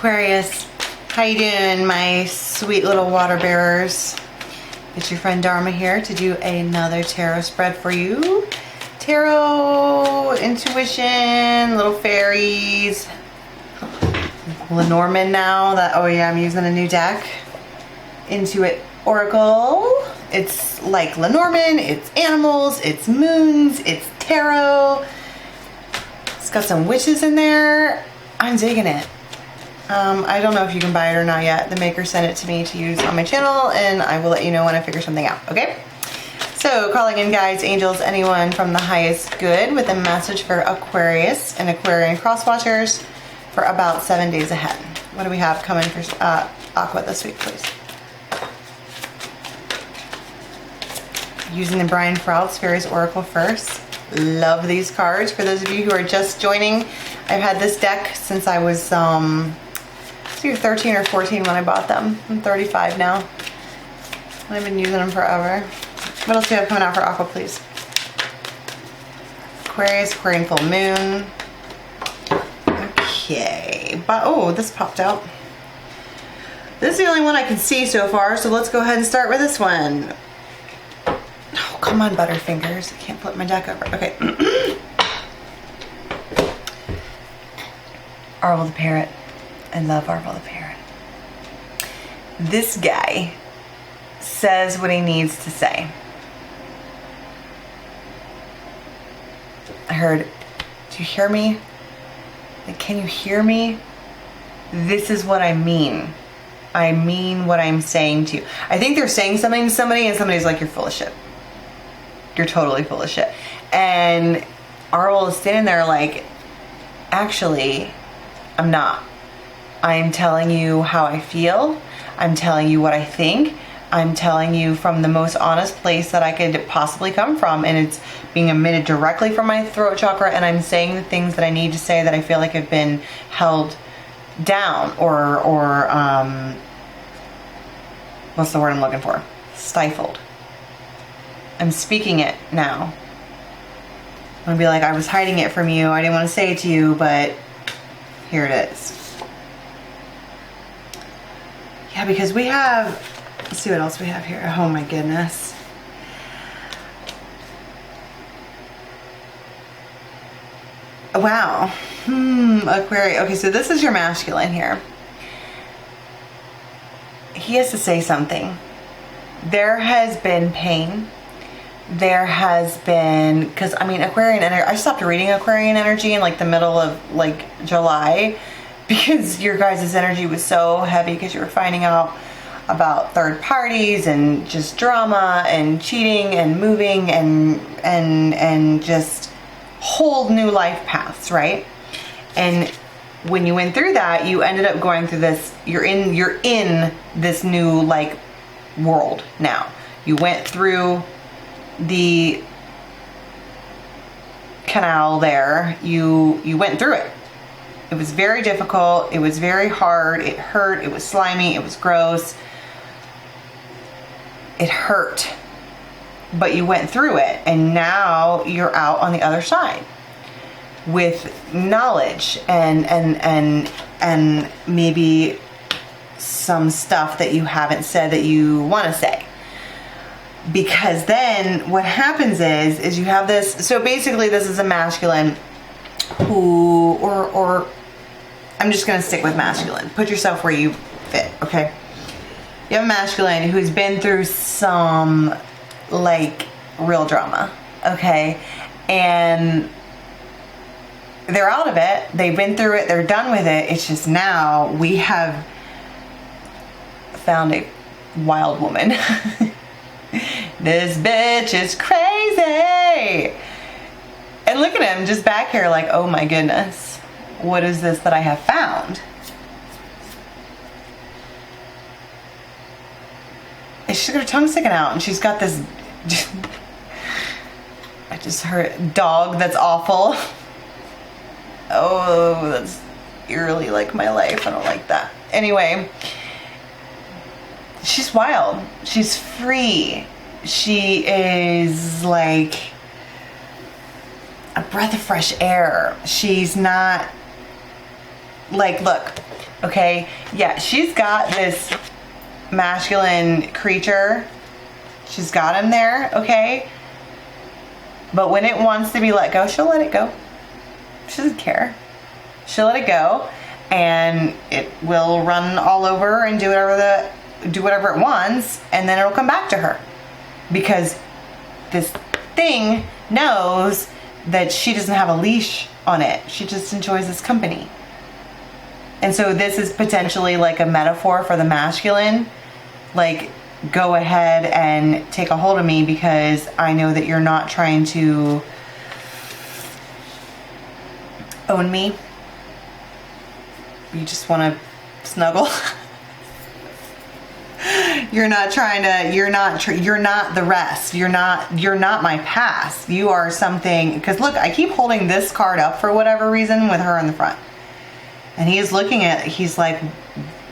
Aquarius, how you doing, my sweet little water bearers? It's your friend Dharma here to do another tarot spread for you. Tarot, intuition, little fairies. Lenormand now. Oh yeah, I'm using a new deck. Intuit Oracle. It's like Lenormand, it's animals, it's moons, it's tarot. It's got some witches in there. I'm digging it. I don't know if you can buy it or not yet. The maker sent it to me to use on my channel, and I will let you know when I figure something out, okay? So, calling in guides, angels, anyone from the highest good with a message for Aquarius and Aquarian cross-watchers for about 7 days ahead. What do we have coming for Aqua this week, please? Using the Brian Froud's Fairies Oracle first. Love these cards. For those of you who are just joining, I've had this deck since I was either 13 or 14 when I bought them. I'm 35 now. I've been using them forever. What else do you have coming out for Aqua, please? Aquarius, Aquarian full moon. Okay, but oh, this popped out. This is the only one I can see so far, so let's go ahead and start with this one. Oh, come on, Butterfingers. I can't flip my deck over. Okay. Arvel the Parrot. I love Arvel the Parrot. This guy says what he needs to say. I heard, do you hear me? Like, can you hear me? This is what I mean. I mean what I'm saying to you. I think they're saying something to somebody and somebody's like, you're full of shit. You're totally full of shit. And Arvel is standing there like, actually, I'm not. I'm telling you how I feel. I'm telling you what I think. I'm telling you from the most honest place that I could possibly come from, and it's being emitted directly from my throat chakra, and I'm saying the things that I need to say that I feel like have been held down or what's the word I'm looking for? Stifled. I'm speaking it now. I'm gonna be like, I was hiding it from you. I didn't want to say it to you, but here it is. Yeah, because we have, let's see what else we have here. Oh my goodness. Wow. Aquarius. Okay, so this is your masculine here. He has to say something. There has been pain. There has been, because I mean, Aquarian energy, I stopped reading Aquarian energy in like the middle of like July because your guys' energy was so heavy because you were finding out about third parties and just drama and cheating and moving and just whole new life paths, right? And when you went through that, you ended up going through this, you're in this new like world now. You went through the canal there, you went through it. It was very difficult, it was very hard, it hurt, it was slimy, it was gross, it hurt, but you went through it, and now you're out on the other side with knowledge and maybe some stuff that you haven't said that you want to say. Because then what happens is you have this, so basically this is a masculine who, or I'm just going to stick with masculine. Put yourself where you fit, okay? You have a masculine who's been through some like real drama, okay? And they're out of it. They've been through it. They're done with it. It's just now we have found a wild woman. This bitch is crazy. And look at him just back here like, oh my goodness, what is this that I have found? And she's got her tongue sticking out and she's got this, I just heard dog that's awful. Oh, that's eerily like my life. I don't like that. Anyway, she's wild. She's free. She is like a breath of fresh air. She's not like, look, okay, yeah, she's got this masculine creature. She's got him there, okay? But when it wants to be let go, she'll let it go. She doesn't care. She'll let it go, and it will run all over and do whatever it wants, and then it'll come back to her. Because this thing knows that she doesn't have a leash on it. She just enjoys this company. And so this is potentially like a metaphor for the masculine. Like, go ahead and take a hold of me, because I know that you're not trying to own me. You just want to snuggle. You're not trying to, you're not the rest. You're not my past. You are something, because look, I keep holding this card up for whatever reason with her in the front. And he's looking at, he's like,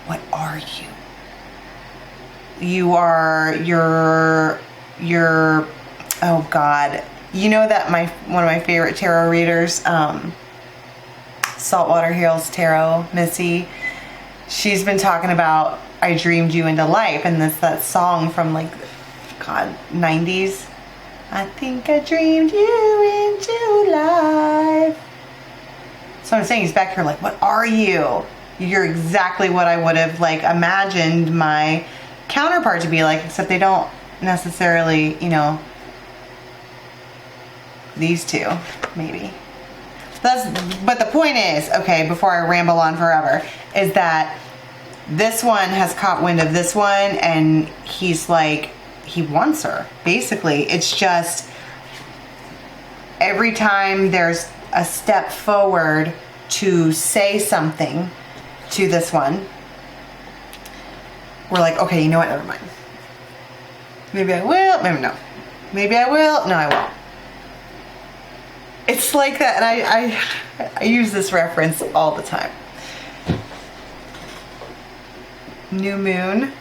what are you? You are, you're, oh God. You know that one of my favorite tarot readers, Saltwater Hills Tarot, Missy, she's been talking about I dreamed you into life, and that song from like, God, 90s. I think I dreamed you into life. So I'm saying, he's back here like, what are you? You're exactly what I would have like imagined my counterpart to be like, except they don't necessarily, you know, these two, maybe. But the point is, okay, before I ramble on forever, is that this one has caught wind of this one, and he's like, he wants her. Basically, it's just every time there's a step forward to say something to this one, we're like, okay, you know what, never mind. Maybe I will, maybe no. Maybe I will, no I won't. It's like that, and I use this reference all the time. New moon,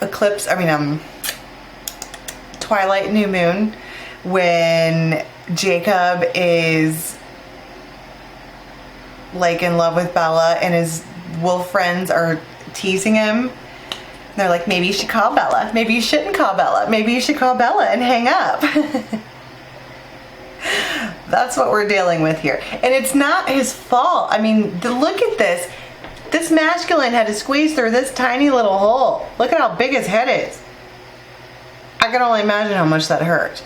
eclipse, twilight new moon, when Jacob is like in love with Bella and his wolf friends are teasing him. They're like, maybe you should call Bella. Maybe you shouldn't call Bella. Maybe you should call Bella and hang up. That's what we're dealing with here. And it's not his fault. I mean, look at this. This masculine had to squeeze through this tiny little hole. Look at how big his head is. I can only imagine how much that hurt.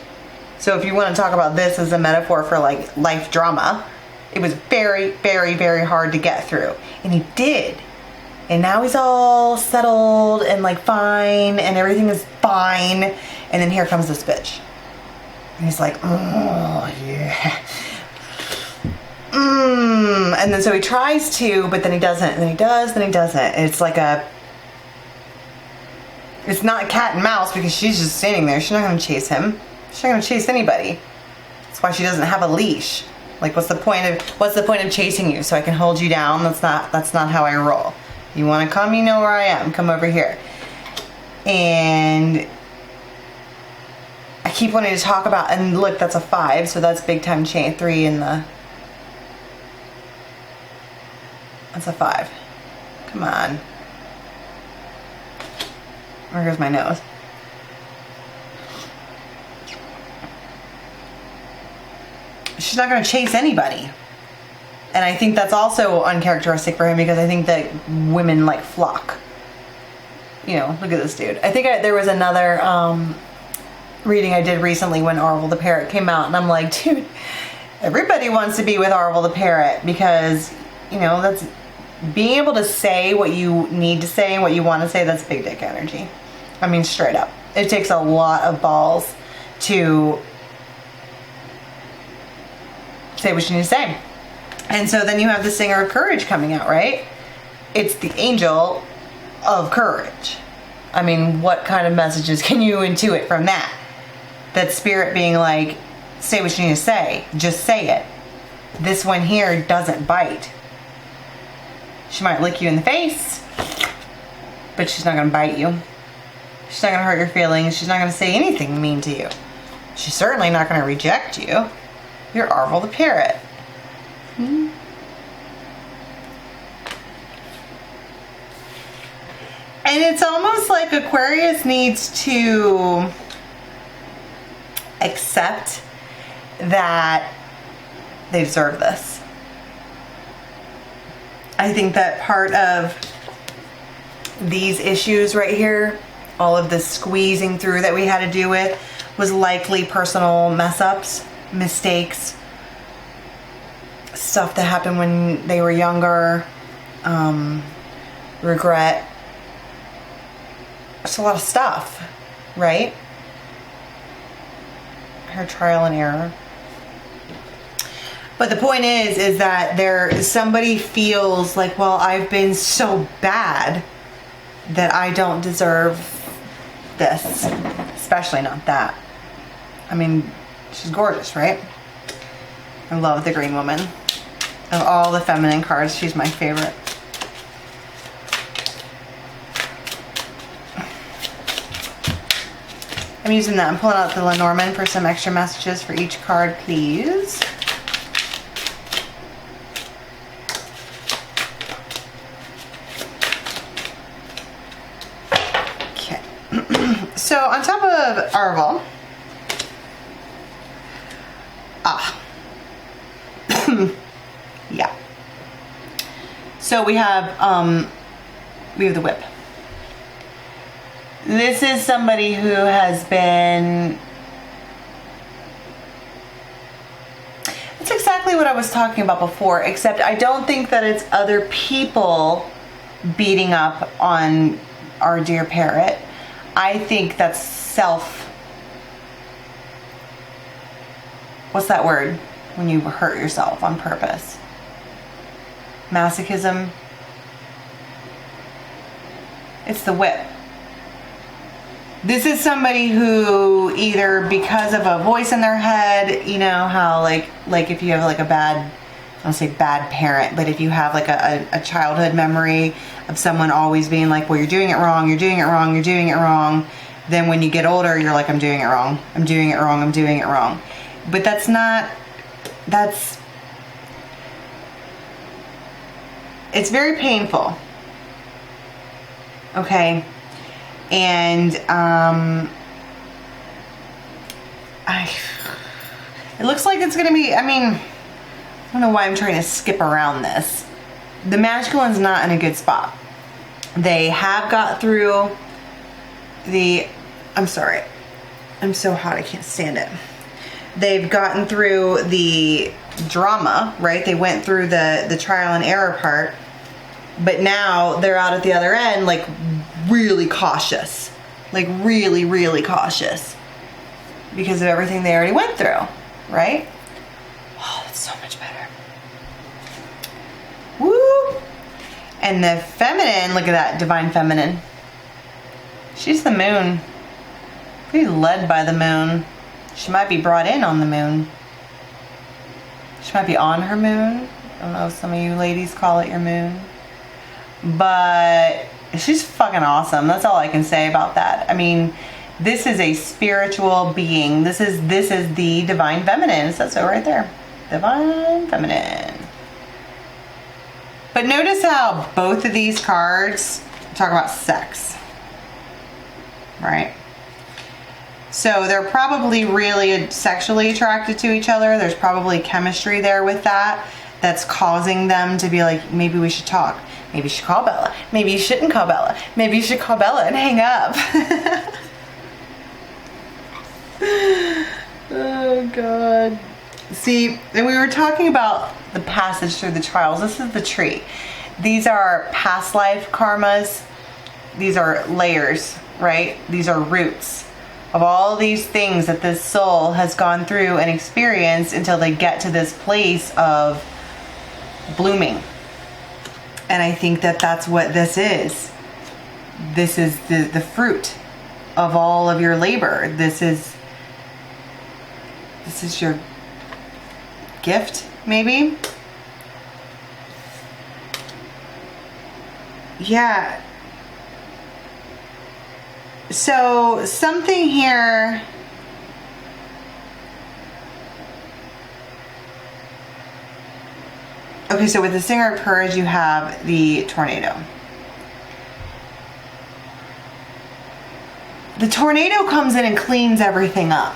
So if you want to talk about this as a metaphor for like life drama, it was very, very, very hard to get through. And he did. And now he's all settled and like fine and everything is fine. And then here comes this bitch. And he's like, oh yeah. And then so he tries to, but then he doesn't, and then he does, then he doesn't. And it's like it's not cat and mouse, because she's just standing there. She's not going to chase him. She's not going to chase anybody. That's why she doesn't have a leash. Like, what's the point of chasing you? So I can hold you down? That's not how I roll. You want to come? You know where I am. Come over here. And I keep wanting to talk about, and look, that's a 5, so that's big time chain 3 in the. That's a 5. Come on. Where goes my nose? She's not going to chase anybody. And I think that's also uncharacteristic for him, because I think that women like flock. You know, look at this dude. I think there was another reading I did recently when Orville the Parrot came out, and I'm like, dude, everybody wants to be with Orville the Parrot, because, you know, that's being able to say what you need to say and what you want to say. That's big dick energy. I mean, straight up. It takes a lot of balls to say what you need to say. And so then you have the Singer of Courage coming out, right? It's the angel of courage. I mean, what kind of messages can you intuit from that? That spirit being like, say what you need to say. Just say it. This one here doesn't bite. She might lick you in the face, but she's not going to bite you. She's not going to hurt your feelings. She's not going to say anything mean to you. She's certainly not going to reject you. You're Orville the Parrot. almost like Aquarius needs to accept that they deserve this. I think that part of these issues right here, all of the squeezing through that we had to do with, was likely personal mess ups, mistakes, stuff that happened when they were younger, regret. It's a lot of stuff, right? Her trial and error. But the point is that somebody feels like, well, I've been so bad that I don't deserve this. Especially not that. I mean, she's gorgeous, right? I love the green woman. Of all the feminine cards, she's my favorite. I'm using that. I'm pulling out the Lenormand for some extra messages for each card, please. Okay. So on top of Arval, yeah. So we have the Whip. This is somebody who has been... It's exactly what I was talking about before, except I don't think that it's other people beating up on our dear parrot. I think that's what's that word? When you hurt yourself on purpose. Masochism. It's the Whip. This is somebody who either because of a voice in their head, you know how like if you have like a bad, I don't say bad parent, but if you have like a childhood memory of someone always being like, well, you're doing it wrong, you're doing it wrong, you're doing it wrong. Then when you get older, you're like, I'm doing it wrong, I'm doing it wrong, I'm doing it wrong. But it's very painful. Okay. And it looks like it's gonna be, I mean, I don't know why I'm trying to skip around this. The masculine's not in a good spot. They have got through I'm sorry, I'm so hot I can't stand it. They've gotten through the drama, right? They went through the trial and error part, but now they're out at the other end, like really cautious, like really, really cautious because of everything they already went through, right? Oh, that's so much better. Woo! And the feminine, look at that, divine feminine. She's the moon. Pretty led by the moon. She might be brought in on the moon. She might be on her moon. I don't know if some of you ladies call it your moon. But she's fucking awesome. That's all I can say about that. I mean, this is a spiritual being. This is the divine feminine. It says so right there. Divine feminine. But notice how both of these cards talk about sex. Right? So they're probably really sexually attracted to each other. There's probably chemistry there with that that's causing them to be like, maybe we should talk. Maybe you should call Bella. Maybe you shouldn't call Bella. Maybe you should call Bella and hang up. Oh, God. See, and we were talking about the passage through the trials. This is the tree. These are past life karmas. These are layers, right? These are roots of all these things that this soul has gone through and experienced until they get to this place of blooming. And I think that that's what this is. This is the fruit of all of your labor. This is your gift, maybe? Yeah. So something here. Okay, so with the Singer of Courage, you have the tornado. The tornado comes in and cleans everything up.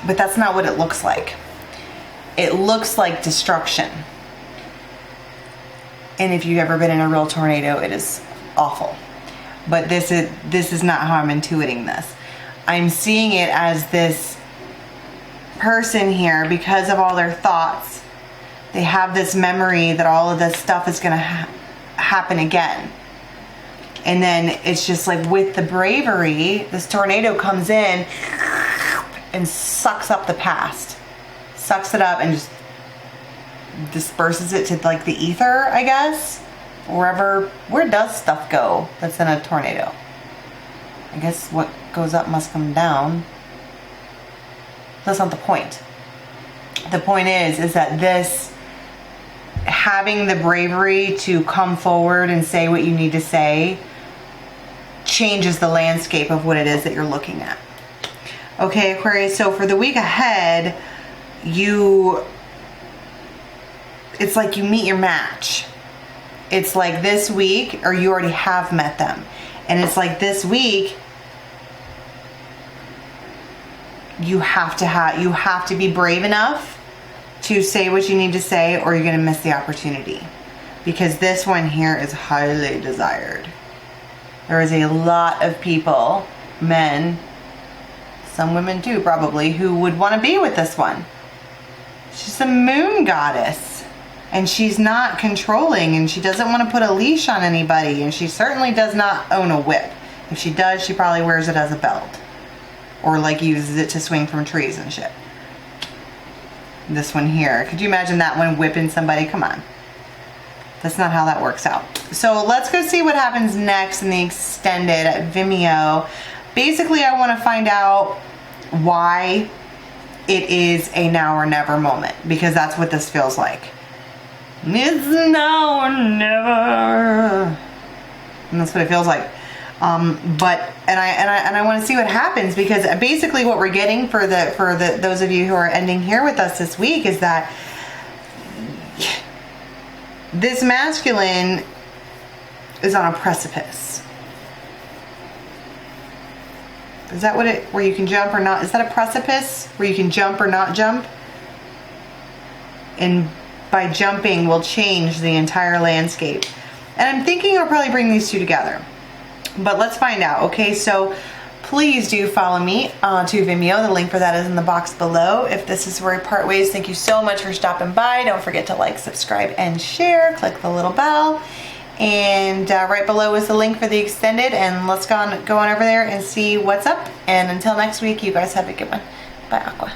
But that's not what it looks like. It looks like destruction. And if you've ever been in a real tornado, it is awful. But this is not how I'm intuiting this. I'm seeing it as this person here, because of all their thoughts, they have this memory that all of this stuff is going to happen again. And then it's just like with the bravery, this tornado comes in and sucks up the past. Sucks it up and just disperses it to like the ether, I guess. Where does stuff go that's in a tornado? I guess what goes up must come down. That's not the point. The point is that this, having the bravery to come forward and say what you need to say, changes the landscape of what it is that you're looking at. Okay, Aquarius, so for the week ahead, it's like you meet your match. It's like this week, or you already have met them. And it's like this week, you have to be brave enough to say what you need to say, or you're going to miss the opportunity. Because this one here is highly desired. There is a lot of people, men, some women too probably, who would want to be with this one. She's a moon goddess. And she's not controlling, and she doesn't want to put a leash on anybody, and she certainly does not own a whip. If she does, she probably wears it as a belt. Or like uses it to swing from trees and shit. This one here. Could you imagine that one whipping somebody? Come on. That's not how that works out. So let's go see what happens next in the extended at Vimeo. Basically, I want to find out why it is a now or never moment, because that's what this feels like. It's now or never. And that's what it feels like. I want to see what happens, because basically what we're getting for those of you who are ending here with us this week is that this masculine is on a precipice. Is that what where you can jump or not? Is that a precipice where you can jump or not jump? And by jumping will change the entire landscape. And I'm thinking I'll probably bring these two together. But let's find out. Okay, so please do follow me to Vimeo. The link for that is in the box below. If this is where we part ways, thank you so much for stopping by. Don't forget to like, subscribe, and share. Click the little bell. And right below is the link for the extended. And let's go on over there and see what's up. And until next week, you guys have a good one. Bye, Aqua.